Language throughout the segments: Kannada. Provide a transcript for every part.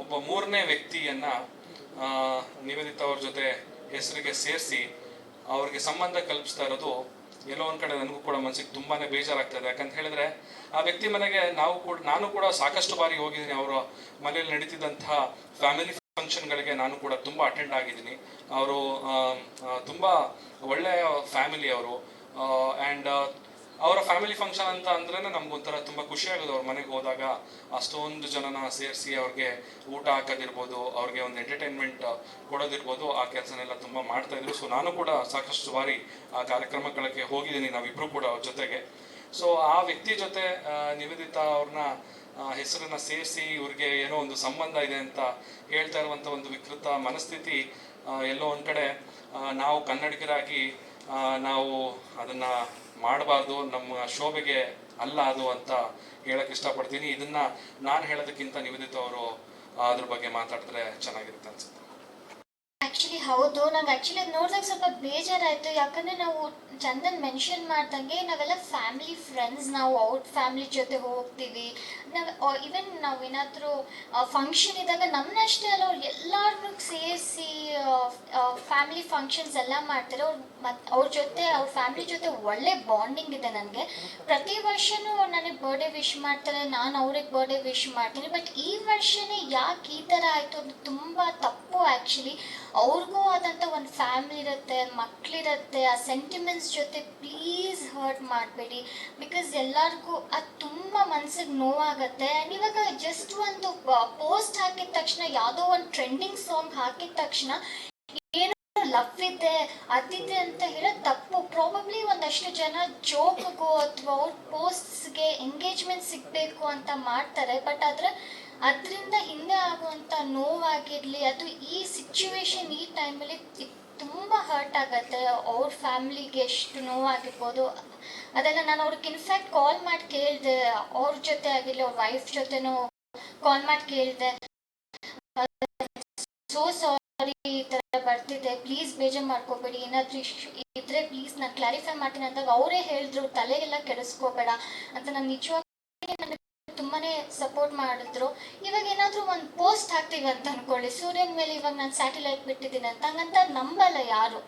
ಒಬ್ಬ ಮೂರನೇ ವ್ಯಕ್ತಿಯನ್ನ ನಿವೇದಿತಾ ಅವ್ರ ಜೊತೆ ಹೆಸರಿಗೆ ಸೇರಿಸಿ ಅವ್ರಿಗೆ ಸಂಬಂಧ ಕಲ್ಪಿಸ್ತಾ ಇರೋದು ಎಲ್ಲೋ ಒಂದ್ ಕಡೆ ನನಗೂ ಕೂಡ ಮನಸ್ಸಿಗೆ ತುಂಬಾನೇ ಬೇಜಾರಾಗ್ತದೆ. ಯಾಕಂತ ಹೇಳಿದ್ರೆ ಆ ವ್ಯಕ್ತಿ ಮನೆಗೆ ನಾನು ಕೂಡ ಸಾಕಷ್ಟು ಬಾರಿ ಹೋಗಿದ್ದೀನಿ. ಅವರ ಮನೆಯಲ್ಲಿ ನಡೀತಿದ್ದಂತಹ ಫ್ಯಾಮಿಲಿ ಫಂಕ್ಷನ್ಗಳಿಗೆ ನಾನು ಕೂಡ ತುಂಬಾ ಅಟೆಂಡ್ ಆಗಿದ್ದೀನಿ. ಅವರು ತುಂಬಾ ಒಳ್ಳೆಯ ಫ್ಯಾಮಿಲಿ ಅವರು. ಆ್ಯಂಡ್ ಅವರ ಫ್ಯಾಮಿಲಿ ಫಂಕ್ಷನ್ ಅಂತ ಅಂದ್ರೆ ನಮ್ಗೊಂಥರ ತುಂಬ ಖುಷಿ ಆಗೋದು. ಅವ್ರ ಮನೆಗೆ ಹೋದಾಗ ಅಷ್ಟೊಂದು ಜನನ ಸೇರಿಸಿ ಅವ್ರಿಗೆ ಊಟ ಹಾಕೋದಿರ್ಬೋದು, ಅವ್ರಿಗೆ ಒಂದು ಎಂಟರ್ಟೈನ್ಮೆಂಟ್ ಕೊಡೋದಿರ್ಬೋದು, ಆ ಕೆಲಸನೆಲ್ಲ ತುಂಬ ಮಾಡ್ತಾ ಇದ್ರು. ಸೊ ನಾನು ಕೂಡ ಸಾಕಷ್ಟು ಬಾರಿ ಆ ಕಾರ್ಯಕ್ರಮಗಳಿಗೆ ಹೋಗಿದ್ದೀನಿ, ನಾವಿಬ್ರು ಕೂಡ ಅವ್ರ ಜೊತೆಗೆ. ಸೊ ಆ ವ್ಯಕ್ತಿ ಜೊತೆ ನಿವೇದಿತಾ ಅವ್ರನ್ನ ಹೆಸರನ್ನ ಸೇರಿಸಿ ಇವ್ರಿಗೆ ಏನೋ ಒಂದು ಸಂಬಂಧ ಇದೆ ಅಂತ ಹೇಳ್ತಾ ಇರುವಂಥ ಒಂದು ವಿಕೃತ ಮನಸ್ಥಿತಿ ಎಲ್ಲೋ ಒಂದು ಕಡೆ ನಾವು ಕನ್ನಡಿಗರಾಗಿ ನಾವು ಅದನ್ನ ಮಾಡಬಾರ್ದು, ನಮ್ಮ ಶೋಭೆಗೆ ಅಲ್ಲ ಅದು ಅಂತ ಹೇಳಕ್ ಇಷ್ಟಪಡ್ತೀನಿ. ಇದನ್ನ ನಾನು ಹೇಳೋದಕ್ಕಿಂತ ನಿವೇದಿತಾ ಅವರು ಅದ್ರ ಬಗ್ಗೆ ಮಾತಾಡಿದ್ರೆ ಚೆನ್ನಾಗಿರುತ್ತೆ ಅನ್ಸುತ್ತೆ. ಆ್ಯಕ್ಚುಲಿ ಹೌದು, ನಂಗೆ ಆ್ಯಕ್ಚುಲಿ ನೋಡಿದಾಗ ಸ್ವಲ್ಪ ಬೇಜಾರಾಯಿತು. ಯಾಕಂದರೆ ನಾವು ಚಂದನ್ ಮೆನ್ಷನ್ ಮಾಡ್ದಂಗೆ ನಾವೆಲ್ಲ ಫ್ಯಾಮಿಲಿ ಫ್ರೆಂಡ್ಸ್, ನಾವು ಔಟ್ ಫ್ಯಾಮಿಲಿ ಜೊತೆ ಹೋಗ್ತೀವಿ. ನಾವು ಈವನ್ ನಾವೇನಾದರೂ ಫಂಕ್ಷನ್ ಇದ್ದಾಗ ನಮ್ಮನ್ನಷ್ಟೇ ಅಲ್ಲ, ಅವ್ರು ಎಲ್ಲರನ್ನೂ ಸೇರಿಸಿ ಫ್ಯಾಮಿಲಿ ಫಂಕ್ಷನ್ಸ್ ಎಲ್ಲ ಮಾಡ್ತಾರೆ. ಅವ್ರ ಜೊತೆ ಅವ್ರ ಫ್ಯಾಮಿಲಿ ಜೊತೆ ಒಳ್ಳೆ ಬಾಂಡಿಂಗ್ ಇದೆ ನನಗೆ. ಪ್ರತಿ ವರ್ಷವೂ ಅವ್ರು ನನಗೆ ಬರ್ಡೇ ವಿಶ್ ಮಾಡ್ತಾರೆ, ನಾನು ಅವ್ರಿಗೆ ಬರ್ಡೇ ವಿಶ್ ಮಾಡ್ತೀನಿ. ಬಟ್ ಈ ವರ್ಷನೇ ಯಾಕೆ ಈ ಥರ ಆಯಿತು ಅದು ತುಂಬ ತಪ್ಪು. ಆ್ಯಕ್ಚುಲಿ ಅವ್ರಿಗೂ ಆದಂಥ ಒಂದು ಫ್ಯಾಮಿಲಿ ಇರುತ್ತೆ, ಮಕ್ಕಳಿರುತ್ತೆ. ಆ ಸೆಂಟಿಮೆಂಟ್ಸ್ ಜೊತೆ ಪ್ಲೀಸ್ ಹರ್ಟ್ ಮಾಡಬೇಡಿ. ಬಿಕಾಸ್ ಎಲ್ಲರಿಗೂ ಅದು ತುಂಬ ಮನ್ಸಿಗೆ ನೋವಾಗುತ್ತೆ. ಆ್ಯಂಡ್ ಇವಾಗ ಜಸ್ಟ್ ಒಂದು ಪೋಸ್ಟ್ ಹಾಕಿದ ತಕ್ಷಣ, ಯಾವುದೋ ಒಂದು ಟ್ರೆಂಡಿಂಗ್ ಸಾಂಗ್ ಹಾಕಿದ ತಕ್ಷಣ ಏನೋ ಲವ್ ಇದೆ ಅದಿದೆ ಅಂತ ಹೇಳೋದು ತಪ್ಪು. ಪ್ರಾಬಬ್ಲಿ ಒಂದಷ್ಟು ಜನ ಜೋಕ್ಗೋ ಅಥವಾ ಅವ್ರ ಪೋಸ್ಟ್ಸ್ಗೆ ಎಂಗೇಜ್ಮೆಂಟ್ ಸಿಗಬೇಕು ಅಂತ ಮಾಡ್ತಾರೆ. ಬಟ್ ಅದರಿಂದ ಹಿಂದೆ ಆಗುವಂಥ ನೋವಾಗಿರಲಿ, ಅದು ಈ ಸಿಚುವೇಶನ್ ಈ ಟೈಮಲ್ಲಿ ತುಂಬ ಹರ್ಟ್ ಆಗುತ್ತೆ. ಅವ್ರ ಫ್ಯಾಮ್ಲಿಗೆ ಎಷ್ಟು ನೋವಾಗಿರ್ಬೋದು ಅದೆಲ್ಲ. ನಾನು ಅವ್ರಿಗೆ ಇನ್ಫ್ಯಾಕ್ಟ್ ಕಾಲ್ ಮಾಡಿ ಕೇಳಿದೆ, ಅವ್ರ ಜೊತೆ ಆಗಿರಲಿ ಅವ್ರ ವೈಫ್ ಜೊತೆನೂ ಕಾಲ್ ಮಾಡಿ ಕೇಳಿದೆ, ಸೋ ಸಾರಿ ಈ ಥರ ಬರ್ತಿದೆ, ಪ್ಲೀಸ್ ಬೇಜಾರು ಮಾಡ್ಕೋಬೇಡಿ, ಏನಾದರೂ ಇದ್ರೆ ಪ್ಲೀಸ್ ನಾನು ಕ್ಲಾರಿಫೈ ಮಾಡ್ತೀನಿ ಅಂದಾಗ ಅವರೇ ಹೇಳಿದ್ರು ತಲೆಗೆಲ್ಲ ಕೆಡಿಸ್ಕೋಬೇಡ ಅಂತ. ನಾನು ನಿಜವಾಗಿ ತುಂಬಾ ಸಪೋರ್ಟ್ ಮಾಡಿದ್ರು. ಇವಾಗ ಏನಾದರೂ ಒಂದು ಪೋಸ್ಟ್ ಹಾಕ್ತೀವಿ ಅಂತ ಅಂದ್ಕೊಳ್ಳಿ, ಸೂರ್ಯನ ಮೇಲೆ ಇವಾಗ ನಾನು ಸ್ಯಾಟಲೈಟ್ ಬಿಟ್ಟಿದ್ದೀನಿ ಅಂತ, ಹಂಗಂತ ನಂಬಲ್ಲ ಯಾರು.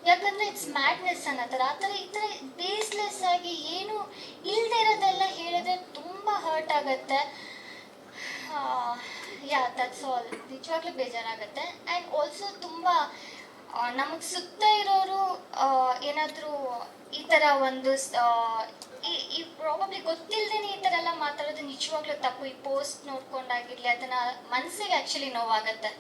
ಯಾಕಂದರೆ ಇಟ್ಸ್ ಮ್ಯಾಡ್ನೆಸ್ ಅನ್ನೋ ಥರ. ಆ ಥರ ಈ ಥರ ಬೇಸ್ಲೆಸ್ ಆಗಿ ಏನು ಇಲ್ಲದೆ ಇರೋದೆಲ್ಲ ಹೇಳಿದ್ರೆ ತುಂಬ ಹರ್ಟ್ ಆಗುತ್ತೆ. Yeah that's all. ನಿಜವಾಗ್ಲೂ ಬೇಜಾರಾಗುತ್ತೆ. ಆ್ಯಂಡ್ ಆಲ್ಸೋ ತುಂಬ ನಮಗೆ ಸುತ್ತ ಇರೋರು ಏನಾದರೂ ಈ ಥರ ಒಂದು ಈ ಪ್ರಾಬಬ್ಲಿ ಗೊತ್ತಿಲ್ಲದೇ ಈ ಥರ ಎಲ್ಲ ಮಾತಾಡೋದು ನಿಜವಾಗ್ಲೂ ತಪ್ಪು. ಈ ಪೋಸ್ಟ್ ನೋಡ್ಕೊಂಡಾಗಿರಲಿ ಅದನ್ನು ಮನಸ್ಸಿಗೆ ಆ್ಯಕ್ಚುಲಿ ನೋವಾಗುತ್ತೆ.